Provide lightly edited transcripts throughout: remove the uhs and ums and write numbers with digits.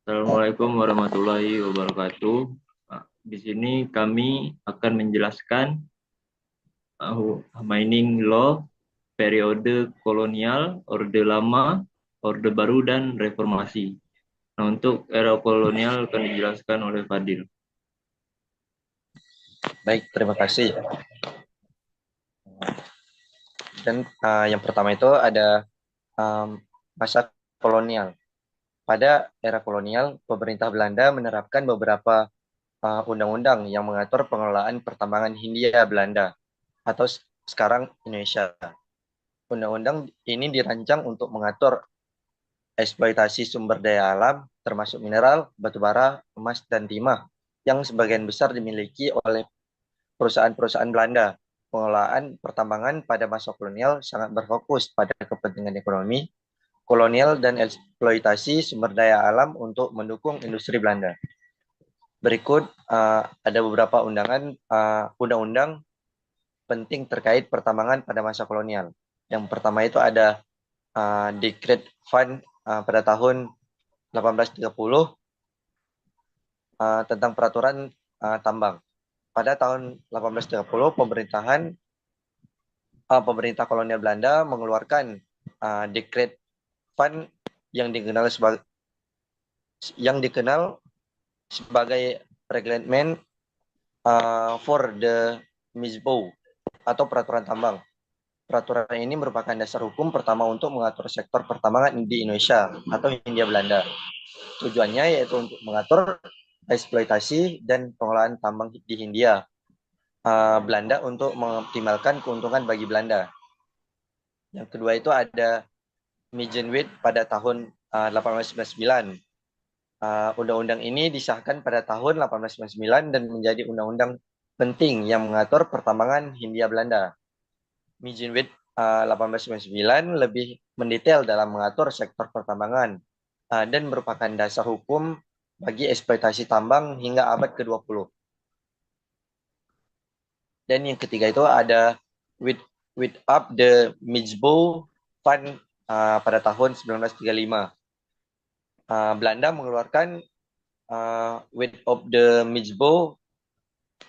Assalamualaikum warahmatullahi wabarakatuh. Di sini kami akan menjelaskan mining law, periode kolonial, Orde Lama, Orde Baru, dan Reformasi. Nah, untuk era kolonial akan dijelaskan oleh Fadil. Baik, terima kasih. Dan yang pertama itu ada masa kolonial. Pada era kolonial, pemerintah Belanda menerapkan beberapa undang-undang yang mengatur pengelolaan pertambangan Hindia Belanda atau sekarang Indonesia. Undang-undang ini dirancang untuk mengatur eksploitasi sumber daya alam, termasuk mineral, batu bara, emas, dan timah, yang sebagian besar dimiliki oleh perusahaan-perusahaan Belanda. Pengelolaan pertambangan pada masa kolonial sangat berfokus pada kepentingan ekonomi, kolonial, dan eksploitasi sumber daya alam untuk mendukung industri Belanda. Berikut ada beberapa undang-undang penting terkait pertambangan pada masa kolonial. Yang pertama itu ada Decree Fund pada tahun 1830 tentang peraturan tambang. Pada tahun 1830, pemerintah kolonial Belanda mengeluarkan Decree Fund yang dikenal sebagai Reglement for the MISBO atau peraturan tambang. Peraturan ini merupakan dasar hukum pertama untuk mengatur sektor pertambangan di Indonesia atau Hindia Belanda. Tujuannya yaitu untuk mengatur eksploitasi dan pengelolaan tambang di Hindia Belanda untuk mengoptimalkan keuntungan bagi Belanda. Yang kedua itu ada Mijenwit pada tahun 1899. Undang-undang ini disahkan pada tahun 1899 dan menjadi undang-undang penting yang mengatur pertambangan Hindia Belanda. Mijenwit 1899 lebih mendetail dalam mengatur sektor pertambangan dan merupakan dasar hukum bagi eksploitasi tambang hingga abad ke-20. Dan yang ketiga itu ada with up the Mijbo Fund pada tahun 1935. Belanda mengeluarkan with of the Mijbo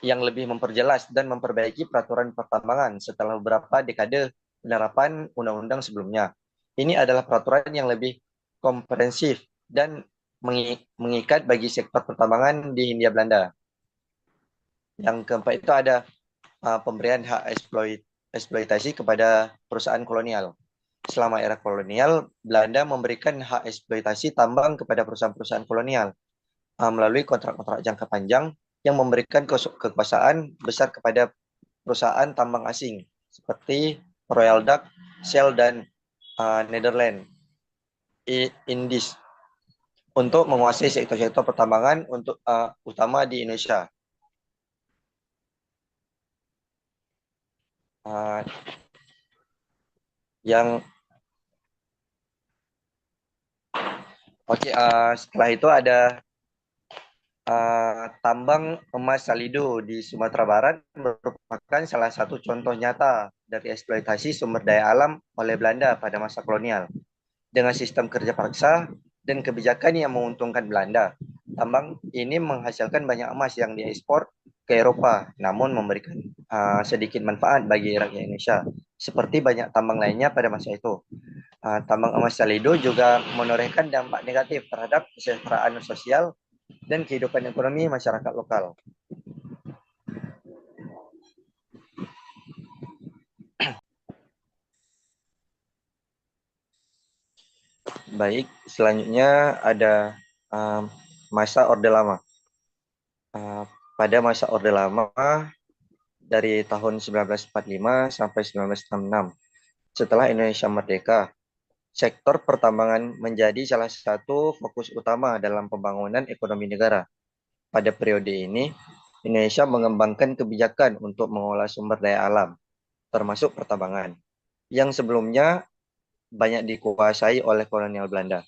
yang lebih memperjelas dan memperbaiki peraturan pertambangan setelah beberapa dekade penerapan undang-undang sebelumnya. Ini adalah peraturan yang lebih komprehensif dan mengikat bagi sektor pertambangan di Hindia Belanda. Yang keempat itu ada pemberian hak eksploitasi kepada perusahaan kolonial. Selama era kolonial, Belanda memberikan hak eksploitasi tambang kepada perusahaan-perusahaan kolonial melalui kontrak-kontrak jangka panjang yang memberikan kekuasaan besar kepada perusahaan tambang asing seperti Royal Dutch, Shell, dan Netherlands Indies untuk menguasai sektor-sektor pertambangan untuk utama di Indonesia. Yang setelah itu ada tambang emas Salido di Sumatera Barat merupakan salah satu contoh nyata dari eksploitasi sumber daya alam oleh Belanda pada masa kolonial. Dengan sistem kerja paksa dan kebijakan yang menguntungkan Belanda, tambang ini menghasilkan banyak emas yang diekspor ke Eropa, namun memberikan sedikit manfaat bagi rakyat Indonesia, seperti banyak tambang lainnya pada masa itu. Tambang emas Salido juga menorehkan dampak negatif terhadap kesejahteraan sosial dan kehidupan ekonomi masyarakat lokal. Baik, selanjutnya ada masa Orde Lama. Pada masa Orde Lama dari tahun 1945 sampai 1966, setelah Indonesia merdeka, sektor pertambangan menjadi salah satu fokus utama dalam pembangunan ekonomi negara. Pada periode ini, Indonesia mengembangkan kebijakan untuk mengolah sumber daya alam, termasuk pertambangan, yang sebelumnya banyak dikuasai oleh kolonial Belanda.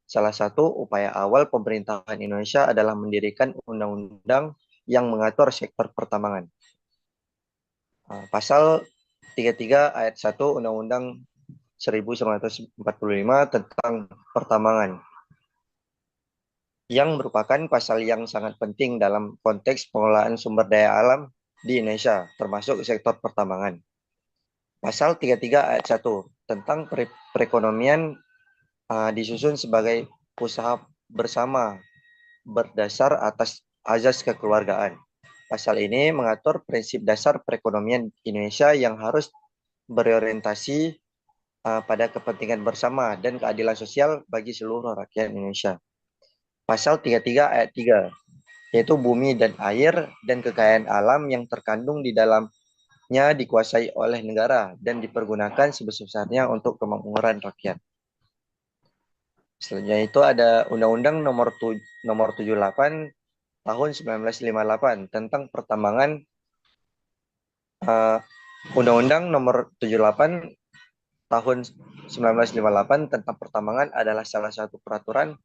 Salah satu upaya awal pemerintahan Indonesia adalah mendirikan undang-undang yang mengatur sektor pertambangan. Pasal 33 ayat 1 Undang-Undang 1945 tentang pertambangan. yang merupakan pasal yang sangat penting dalam konteks pengelolaan sumber daya alam di Indonesia, termasuk sektor pertambangan. Pasal 33 ayat 1 tentang perekonomian disusun sebagai usaha bersama berdasar atas azas kekeluargaan. Pasal ini mengatur prinsip dasar perekonomian Indonesia yang harus berorientasi pada kepentingan bersama dan keadilan sosial bagi seluruh rakyat Indonesia. Pasal 33 ayat 3, yaitu bumi dan air dan kekayaan alam yang terkandung di dalamnya dikuasai oleh negara dan dipergunakan sebesar-besarnya untuk kemakmuran rakyat. Selanjutnya itu ada Undang-Undang nomor 78 tahun 1958 tentang pertambangan. Undang-Undang nomor 78 tahun 1958 tentang pertambangan adalah salah satu peraturan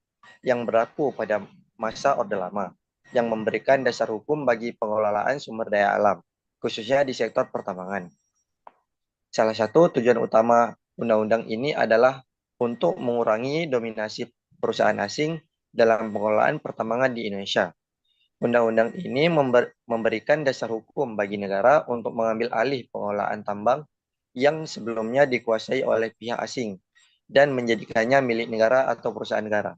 yang berlaku pada masa Orde Lama yang memberikan dasar hukum bagi pengelolaan sumber daya alam, khususnya di sektor pertambangan. Salah satu tujuan utama undang-undang ini adalah untuk mengurangi dominasi perusahaan asing dalam pengelolaan pertambangan di Indonesia. Undang-undang ini memberikan dasar hukum bagi negara untuk mengambil alih pengelolaan tambang yang sebelumnya dikuasai oleh pihak asing dan menjadikannya milik negara atau perusahaan negara.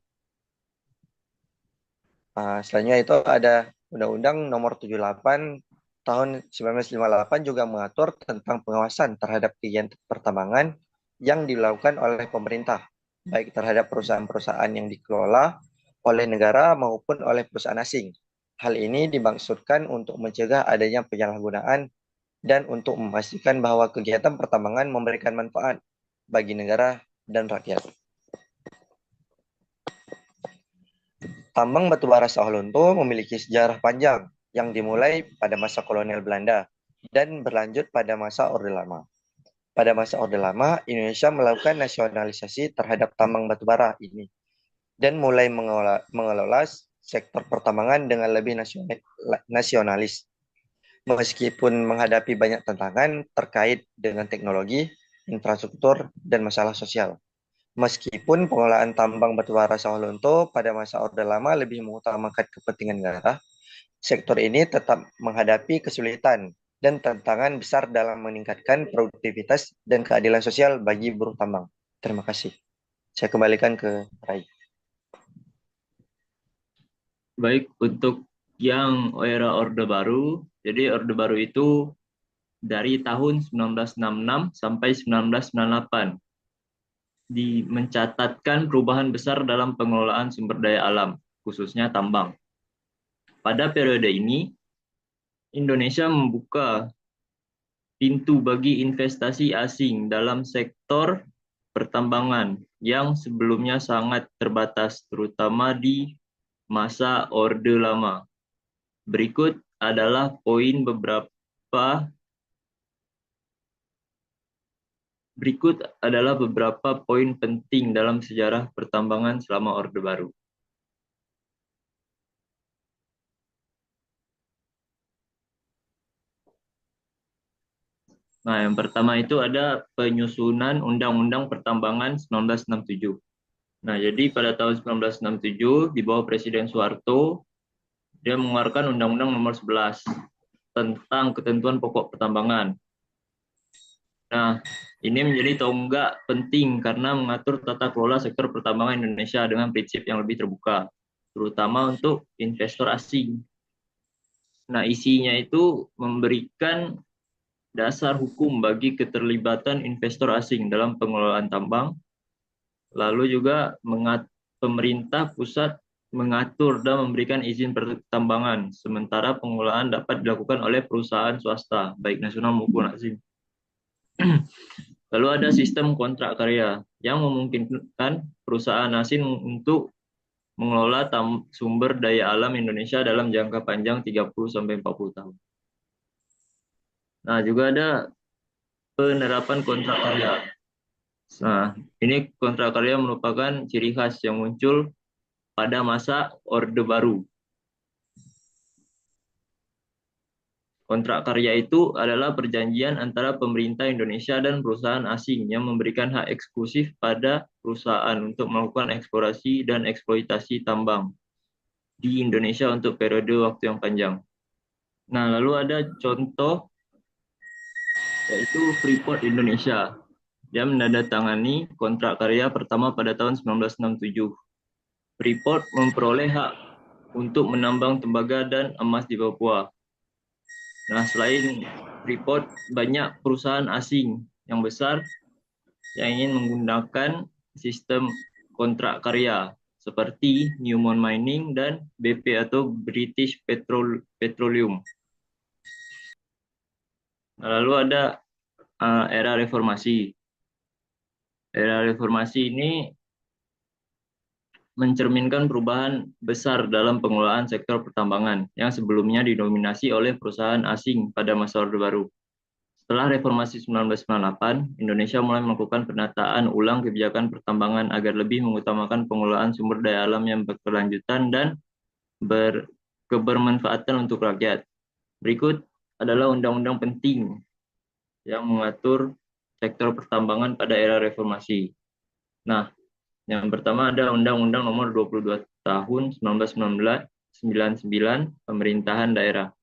Selanjutnya itu ada Undang-Undang nomor 78 tahun 1958 juga mengatur tentang pengawasan terhadap kegiatan pertambangan yang dilakukan oleh pemerintah, baik terhadap perusahaan-perusahaan yang dikelola oleh negara maupun oleh perusahaan asing. Hal ini dimaksudkan untuk mencegah adanya penyalahgunaan dan untuk memastikan bahwa kegiatan pertambangan memberikan manfaat bagi negara dan rakyat. Tambang batubara Sawah Lunto memiliki sejarah panjang yang dimulai pada masa kolonial Belanda dan berlanjut pada masa Orde Lama. Pada masa Orde Lama, Indonesia melakukan nasionalisasi terhadap tambang batubara ini dan mulai mengelola sektor pertambangan dengan lebih nasionalis. Meskipun menghadapi banyak tantangan terkait dengan teknologi, infrastruktur, dan masalah sosial. Meskipun pengelolaan tambang batubara Sawah Lunto pada masa Orde Lama lebih mengutamakan kepentingan negara, sektor ini tetap menghadapi kesulitan dan tantangan besar dalam meningkatkan produktivitas dan keadilan sosial bagi buruh tambang. Terima kasih. Saya kembalikan ke Rai. Baik, untuk yang era Orde Baru, jadi Orde Baru itu dari tahun 1966 sampai 1998 mencatatkan perubahan besar dalam pengelolaan sumber daya alam, khususnya tambang. Pada periode ini, Indonesia membuka pintu bagi investasi asing dalam sektor pertambangan yang sebelumnya sangat terbatas, terutama di masa Orde Lama. Berikut adalah beberapa poin penting dalam sejarah pertambangan selama Orde Baru. Nah, yang pertama itu ada penyusunan Undang-Undang Pertambangan 1967. Nah, jadi pada tahun 1967 di bawah Presiden Soeharto, dia mengeluarkan Undang-Undang Nomor 11 tentang ketentuan pokok pertambangan. Nah, ini menjadi tonggak penting karena mengatur tata kelola sektor pertambangan Indonesia dengan prinsip yang lebih terbuka, terutama untuk investor asing. Nah, isinya itu memberikan dasar hukum bagi keterlibatan investor asing dalam pengelolaan tambang, lalu juga pemerintah pusat mengatur dan memberikan izin pertambangan, sementara pengelolaan dapat dilakukan oleh perusahaan swasta, baik nasional maupun asing. Lalu ada sistem kontrak karya yang memungkinkan perusahaan asing untuk mengelola sumber daya alam Indonesia dalam jangka panjang 30-40 tahun. Nah, juga ada penerapan kontrak karya. Nah, ini kontrak karya merupakan ciri khas yang muncul pada masa Orde Baru. Kontrak karya itu adalah perjanjian antara pemerintah Indonesia dan perusahaan asing yang memberikan hak eksklusif pada perusahaan untuk melakukan eksplorasi dan eksploitasi tambang. di Indonesia untuk periode waktu yang panjang. Nah, lalu ada contoh yaitu Freeport Indonesia. Dia menandatangani kontrak karya pertama pada tahun 1967. Freeport memperoleh hak untuk menambang tembaga dan emas di Papua. Nah, selain Freeport, banyak perusahaan asing yang besar yang ingin menggunakan sistem kontrak karya seperti Newmont Mining dan BP atau British Petroleum. Lalu ada era reformasi. Era reformasi ini mencerminkan perubahan besar dalam pengelolaan sektor pertambangan yang sebelumnya didominasi oleh perusahaan asing pada masa Orde Baru. Setelah reformasi 1998, Indonesia mulai melakukan penataan ulang kebijakan pertambangan agar lebih mengutamakan pengelolaan sumber daya alam yang berkelanjutan dan kebermanfaatan untuk rakyat. Berikut adalah undang-undang penting yang mengatur sektor pertambangan pada era reformasi. Nah, yang pertama ada Undang-Undang Nomor 22 Tahun 1999 Pemerintahan Daerah.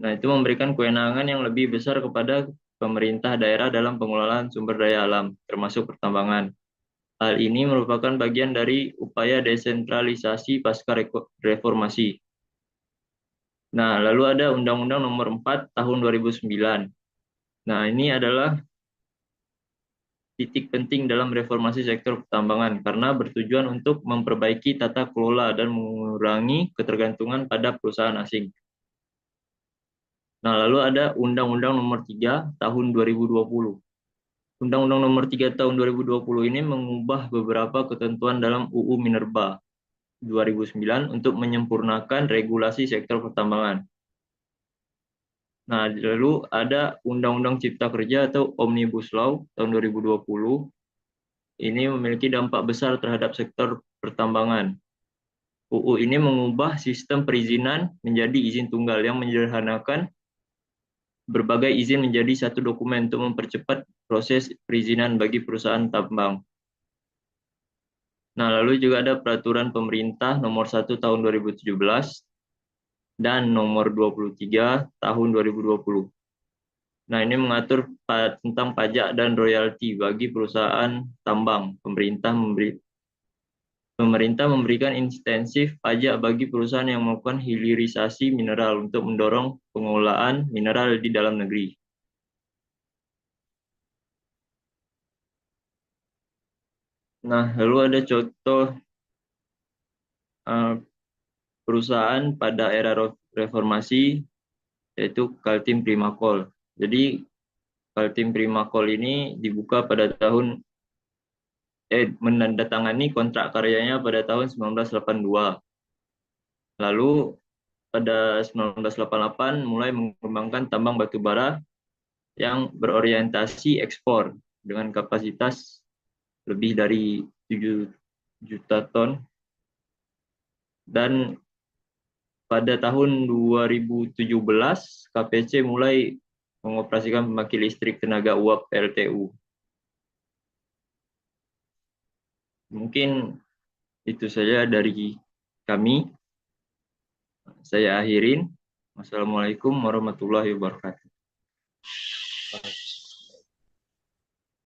Nah, itu memberikan kewenangan yang lebih besar kepada pemerintah daerah dalam pengelolaan sumber daya alam, termasuk pertambangan. Hal ini merupakan bagian dari upaya desentralisasi pasca reformasi. Nah, lalu ada Undang-Undang Nomor 4 Tahun 2009. Nah, ini adalah titik penting dalam reformasi sektor pertambangan karena bertujuan untuk memperbaiki tata kelola dan mengurangi ketergantungan pada perusahaan asing. Nah, lalu ada Undang-Undang Nomor 3 Tahun 2020. Undang-Undang Nomor 3 Tahun 2020 ini mengubah beberapa ketentuan dalam UU Minerba 2009 untuk menyempurnakan regulasi sektor pertambangan. Nah, lalu ada Undang-Undang Cipta Kerja atau Omnibus Law tahun 2020. Ini memiliki dampak besar terhadap sektor pertambangan. UU ini mengubah sistem perizinan menjadi izin tunggal yang menyederhanakan berbagai izin menjadi satu dokumen untuk mempercepat proses perizinan bagi perusahaan tambang. Nah, lalu juga ada Peraturan Pemerintah Nomor 1 Tahun 2017 dan Nomor 23 Tahun 2020. Nah, ini mengatur tentang pajak dan royalti bagi perusahaan tambang. Pemerintah memberikan insentif pajak bagi perusahaan yang melakukan hilirisasi mineral untuk mendorong pengelolaan mineral di dalam negeri. Nah, lalu ada contoh perusahaan pada era reformasi, yaitu Kaltim Primakol. Jadi, Kaltim Primakol ini dibuka pada menandatangani kontrak karyanya pada tahun 1982. Lalu pada 1988 mulai mengembangkan tambang batu bara yang berorientasi ekspor dengan kapasitas lebih dari 7 juta ton. Dan pada tahun 2017 KPC mulai mengoperasikan pembangkit listrik tenaga uap PLTU. Mungkin itu saja dari kami. Saya akhirin. Wassalamualaikum warahmatullahi wabarakatuh.